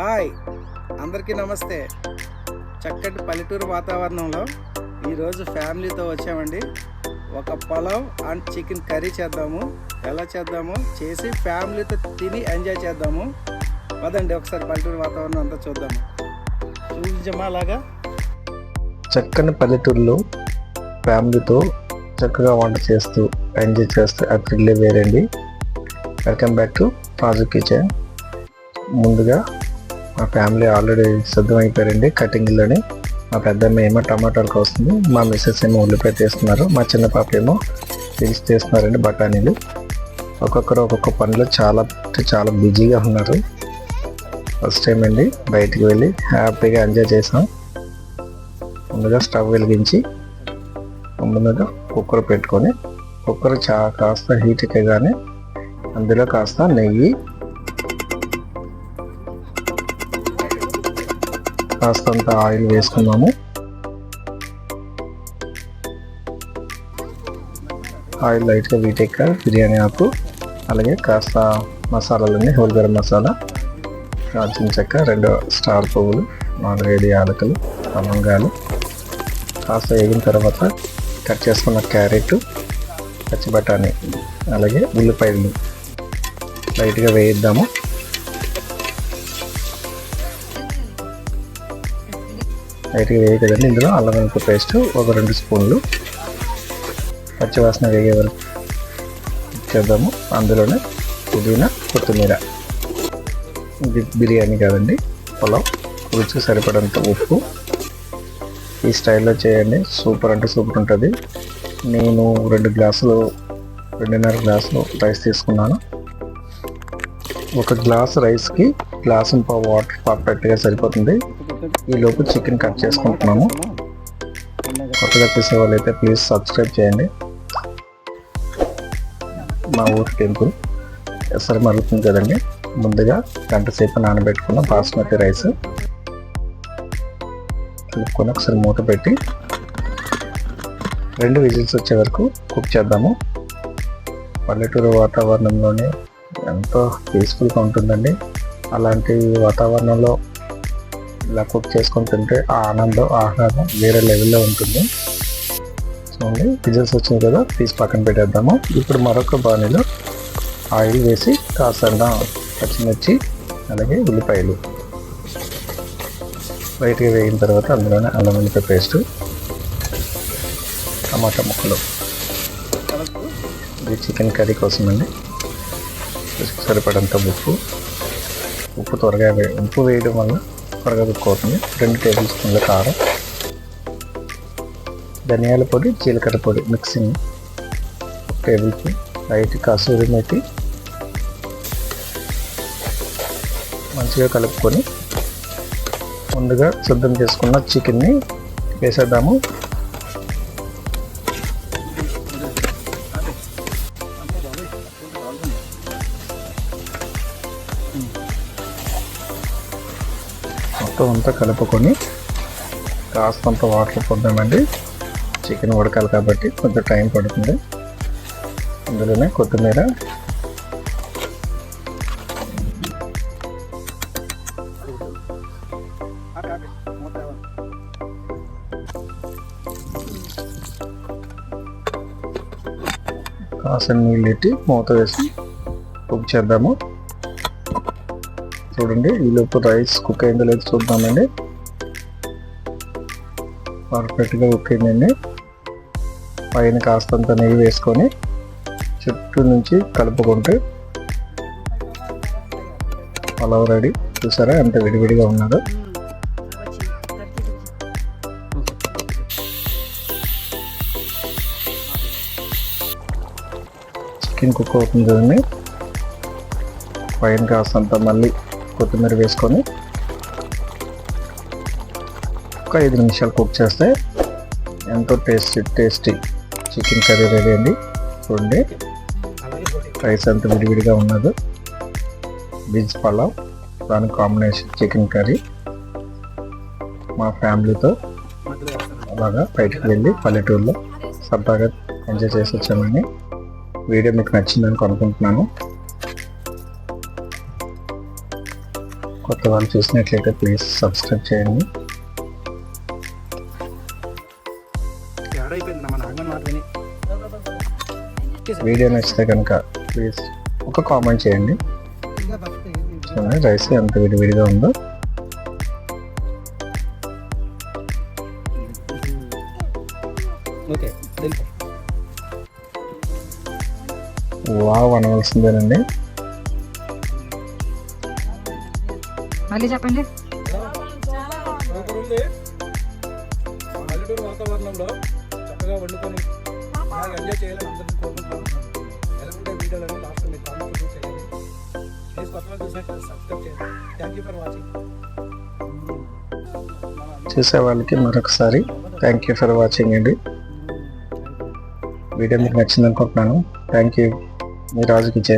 Hi, అందరికీ నమస్తే. చక్కటి పల్లెటూరు వాతావరణంలో ఈరోజు ఫ్యామిలీతో వచ్చామండి. ఒక పలావ్ అండ్ చికెన్ కర్రీ చేద్దాము. ఎలా చేద్దామో చేసి ఫ్యామిలీతో తిని ఎంజాయ్ చేద్దాము. పదండి ఒకసారి పల్లెటూరు వాతావరణం అంతా చూద్దాము. చూపించమా అలాగా. చక్కని పల్లెటూరులో ఫ్యామిలీతో చక్కగా వంట చేస్తూ ఎంజాయ్ చేస్తూ ఆ థ్రిల్లే వేరండి. Welcome back to Raju kitchen. ముందుగా మా ఫ్యామిలీ ఆల్రెడీ సిద్ధమైపోయారండి కటింగ్లోని. మా పెద్దమ్మ ఏమో టమాటాలు కోస్తుంది, మా మిస్సెస్ ఏమో ఉల్లిపాయ తీస్తున్నారు, మా చిన్న పాప ఏమో రీల్స్ తీస్తున్నారండి బఠానీలు. ఒక్కొక్కరు ఒక్కొక్క పనిలో చాలా బిజీగా ఉన్నారు. ఫస్ట్ టైం అండి బయటికి వెళ్ళి హ్యాపీగా ఎంజాయ్ చేసాం. ముందుగా స్టవ్ వెలిగించి ముందుగా కుక్కర్ పెట్టుకొని కుక్కర్ కాస్త హీట్ ఎక్కగానే అందులో కాస్త నెయ్యి, కాస్తంత ఆయిల్ వేసుకున్నాము. ఆయిల్ లైట్గా వీటెక్క బిర్యానీ ఆకు, అలాగే కాస్త మసాలాలన్నీ హోల్ గరం మసాలా, దాల్చిన చెక్క, 2 స్టార్ పువ్వులు, 4-5 యాలకులు, లవంగాలు. కాస్త వేగిన తర్వాత కట్ చేసుకున్న క్యారెట్, పచ్చి బఠానీ, అలాగే ఉల్లిపాయలు లైట్గా వేయిద్దాము. లైట్గా వేయ కదండి. ఇందులో అల్లం వెల్లుల్లి పేస్ట్ ఒక 2 స్పూన్లు, పచ్చివాసన వేగే వరకు చేద్దాము. అందులోనే పుదీనా, కొత్తిమీర. ఇది బిర్యానీ కాదండి, పులావ్. రుచికి సరిపడంత ఉప్పు. ఈ స్టైల్లో చేయండి, సూపర్ అంటే సూపర్ ఉంటుంది. నేను 2.5 గ్లాసులు రైస్ తీసుకున్నాను. 1 గ్లాస్ రైస్కి గ్లాసు వాటర్ పర్ఫెక్ట్గా సరిపోతుంది. ఈలోపు చికెన్ కట్ చేసుకుంటున్నాము. కొత్తగా చేసే వాళ్ళైతే ప్లీజ్ సబ్స్క్రైబ్ చేయండి. మా ఊరి టెంపుల్ ఎసరు మరుగుతుంది కదండి. ముందుగా 1 గంట సేపు నానబెట్టుకున్న బాస్మతి రైస్ కలుపుకొని ఒకసారి మూత పెట్టి 2 విజిల్స్ వచ్చే వరకు కుక్ చేద్దాము. పల్లెటూరు వాతావరణంలోనే ఎంతో పీస్ఫుల్గా ఉంటుందండి. అలాంటి వాతావరణంలో ఇలా కుక్ చేసుకొని తింటే ఆ ఆహ్లాదం వేరే లెవెల్లో ఉంటుంది. చూడండి, విజిల్స్ వచ్చినాయి కదా, తీసి పక్కన పెట్టేద్దాము. ఇప్పుడు మరొక బాణీలో ఆయిల్ వేసి కాస్త పచ్చిమిర్చి, అలాగే ఉల్లిపాయలు లైట్గా వేగిన తర్వాత అందులోనే అల్లం వెల్లుల్లి పేస్ట్, టమాటా ముక్కలు. ఇది చికెన్ కర్రీ కోసం అండి. సరిపడంత ఉప్పు త్వరగా ఉప్పు వేయడం వల్ల త్వరగా ఉడుకుతుంది. 2 టేబుల్ స్పూన్ల కారం, ధనియాల పొడి, జీలకర్ర పొడి mixing 1 table spoon, light kasuri methi మంచిగా కలుపుకొని ముందుగా సిద్ధం చేసుకున్న చికెన్ని వేసేద్దాము. మొత్తం అంతా కలుపుకొని కాస్తంత వాటర్ పొద్దామండి. చికెన్ ఉడకాలి కాబట్టి కొంచెం టైం పడుతుంది. అందులోనే కొత్తిమీర, కాస్త నీళ్ళు ఎట్టి మూత వేసి కుక్ చేద్దాము. చూడండి, ఈలోపు రైస్ కుక్ అయిందో లేదో చూద్దామండి. పర్ఫెక్ట్గా కుక్ అయిందండి. పైన కాస్తంత నెయ్యి వేసుకొని చుట్టూ నుంచి కలుపుకుంటే పలావ్ రెడీ. చూసారా ఎంత విడివిడిగా ఉన్నదో. చికెన్ కుక్ అవుతుంది కదండి. పైన కాస్తంత మళ్ళీ కొత్తిమీర వేసుకొని ఒక 5 నిమిషాలు కుక్ చేస్తే ఎంతో టేస్టీ చికెన్ కర్రీ రెడీ అండి. చూడండి, రైస్ ఎంత విడివిడిగా ఉన్నదో. వెజ్ పలావ్, దాని కాంబినేషన్ చికెన్ కర్రీ. మా ఫ్యామిలీతో అలాగా బయటకు వెళ్ళి పల్లెటూరులో సరదాగా ఎంజాయ్ చేసి వచ్చామండి. వీడియో మీకు నచ్చిందని అనుకుంటున్నాను. కొత్త వాళ్ళు చూసినట్లయితే ప్లీజ్ సబ్స్క్రైబ్ చేయండి. వీడియో నచ్చితే కనుక ప్లీజ్ ఒక కామెంట్ చేయండి. చూడండి రైస్ ఎంత విడివిడిగా ఉందో. వావ్ అనవలసిందేనండి. మళ్ళీ చెప్పండి. పల్లెటూరు వాతావరణంలో చక్కగా వండుకొని బాగా ఎంజాయ్ చేయాలని అందరికీ కోరుకుంటున్నాను. ఎలా ఉంటే వీడియోలని లాస్ట్ మీరు కామెంట్ చేయండి. ప్లీజ్ కొత్తగా చూసినట్టు సబ్స్క్రైబ్ చేయండి. Thank you for watching. చూసే వాళ్ళకి మరొకసారి థ్యాంక్ యూ ఫర్ వాచింగ్ అండి. వీడియో మీకు నచ్చింది అనుకుంటున్నాను. Thank you. Me Raju kitchen.